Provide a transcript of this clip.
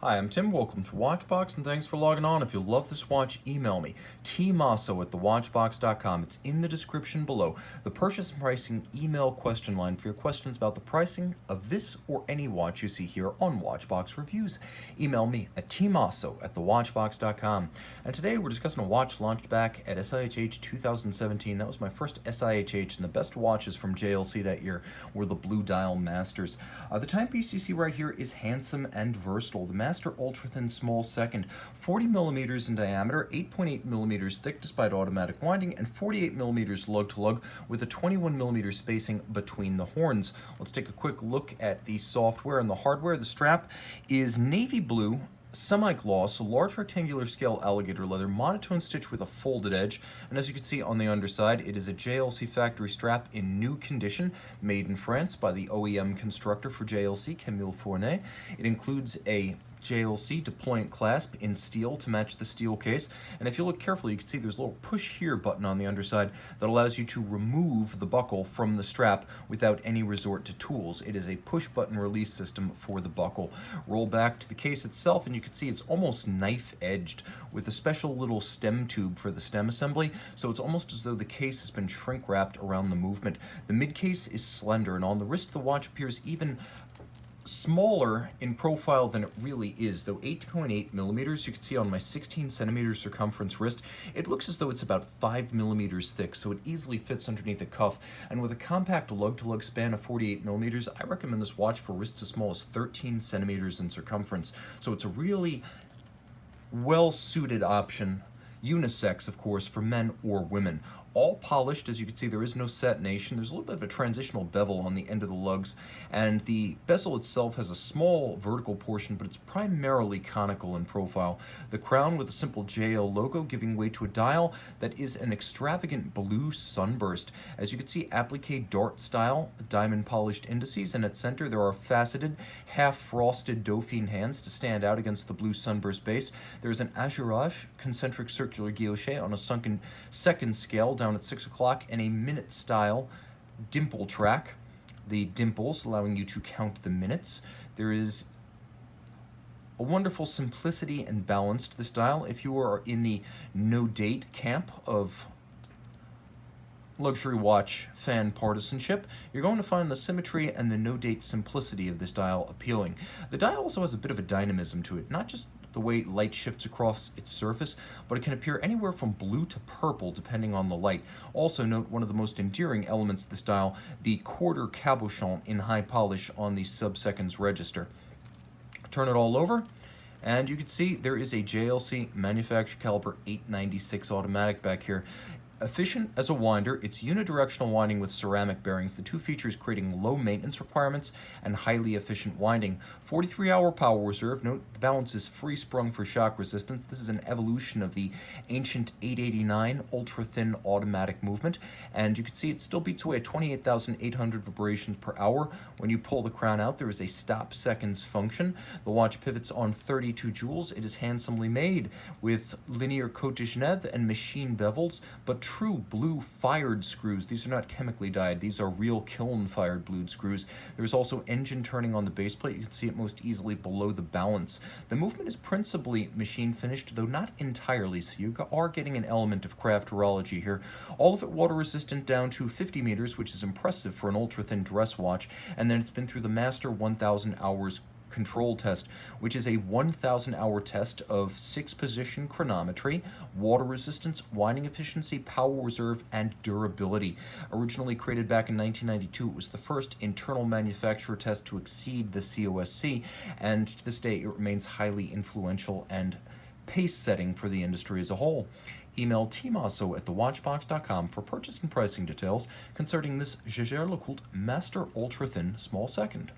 Hi, I'm Tim. Welcome to Watchbox, and thanks for logging on. If you love this watch, email me, tmosso at thewatchbox.com. It's in the description below. The purchase and pricing email question line for your questions about the pricing of this or any watch you see here on Watchbox Reviews. Email me at tmosso at thewatchbox.com. And today we're discussing a watch launched back at SIHH 2017. That was my first SIHH, and the best watches from JLC that year were the Blue Dial Masters. The timepiece you see right here is handsome and versatile. The Master Ultra Thin Small Second, 40 millimeters in diameter, 8.8 millimeters thick despite automatic winding, and 48 millimeters lug-to-lug with a 21 millimeter spacing between the horns. Let's take a quick look at the software and the hardware. The strap is navy blue, semi-gloss, large rectangular scale alligator leather, monotone stitch with a folded edge, and as you can see on the underside, it is a JLC factory strap in new condition, made in France by the OEM constructor for JLC, Camille Fournet. It includes a JLC deployant clasp in steel to match the steel case, and if you look carefully you can see there's a little push here button on the underside that allows you to remove the buckle from the strap without any resort to tools. It is a push button release system for the buckle. Roll back to the case itself and you can see it's almost knife edged with a special little stem tube for the stem assembly, so it's almost as though the case has been shrink wrapped around the movement. The mid case is slender, and on the wrist the watch appears even smaller in profile than it really is, though 8.8 millimeters. You can see on my 16 centimeter circumference wrist, it looks as though it's about 5 millimeters thick, so it easily fits underneath the cuff. And with a compact lug-to-lug span of 48 millimeters, I recommend this watch for wrists as small as 13 centimeters in circumference. So it's a really well-suited option, unisex of course, for men or women. All polished, as you can see there is no satination. There's a little bit of a transitional bevel on the end of the lugs, and the bezel itself has a small vertical portion, but it's primarily conical in profile. The crown with a simple JL logo giving way to a dial that is an extravagant blue sunburst. As you can see, applique dart style, diamond polished indices, and at center there are faceted, half-frosted Dauphine hands to stand out against the blue sunburst base. There's an azurage concentric circular guilloche on a sunken second scale down at 6 o'clock, and a minute style dimple track, the dimples allowing you to count the minutes. There is a wonderful simplicity and balance to this dial. If you are in the no date camp of luxury watch fan partisanship, you're going to find the symmetry and the no-date simplicity of this dial appealing. The dial also has a bit of a dynamism to it, not just the way light shifts across its surface, but it can appear anywhere from blue to purple depending on the light. Also note one of the most endearing elements of this dial, the quarter cabochon in high polish on the sub-seconds register. Turn it all over, and you can see there is a JLC manufacturer caliber 896 automatic back here. Efficient as a winder, it's unidirectional winding with ceramic bearings, the two features creating low maintenance requirements and highly efficient winding. 43-hour power reserve. Note the balance is free sprung for shock resistance. This is an evolution of the ancient 889 ultra thin automatic movement, and you can see it still beats away at 28,800 vibrations per hour. When you pull the crown out, there is a stop seconds function. The watch pivots on 32 jewels. It is handsomely made with linear Cote de Genève and machine bevels, but true blue fired screws. These are not chemically dyed. These are real kiln fired blue screws. There's also engine turning on the base plate. You can see it most easily below the balance. The movement is principally machine finished, though not entirely, so you are getting an element of crafterology here. All of it water resistant down to 50 meters, which is impressive for an ultra thin dress watch, and then it's been through the Master 1000 hours control test, which is a 1,000-hour test of 6-position chronometry, water resistance, winding efficiency, power reserve, and durability. Originally created back in 1992, it was the first internal manufacturer test to exceed the COSC, and to this day it remains highly influential and pace-setting for the industry as a whole. Email tmosso at thewatchbox.com for purchase and pricing details concerning this Jaeger-LeCoultre Master Ultra Thin Small Second.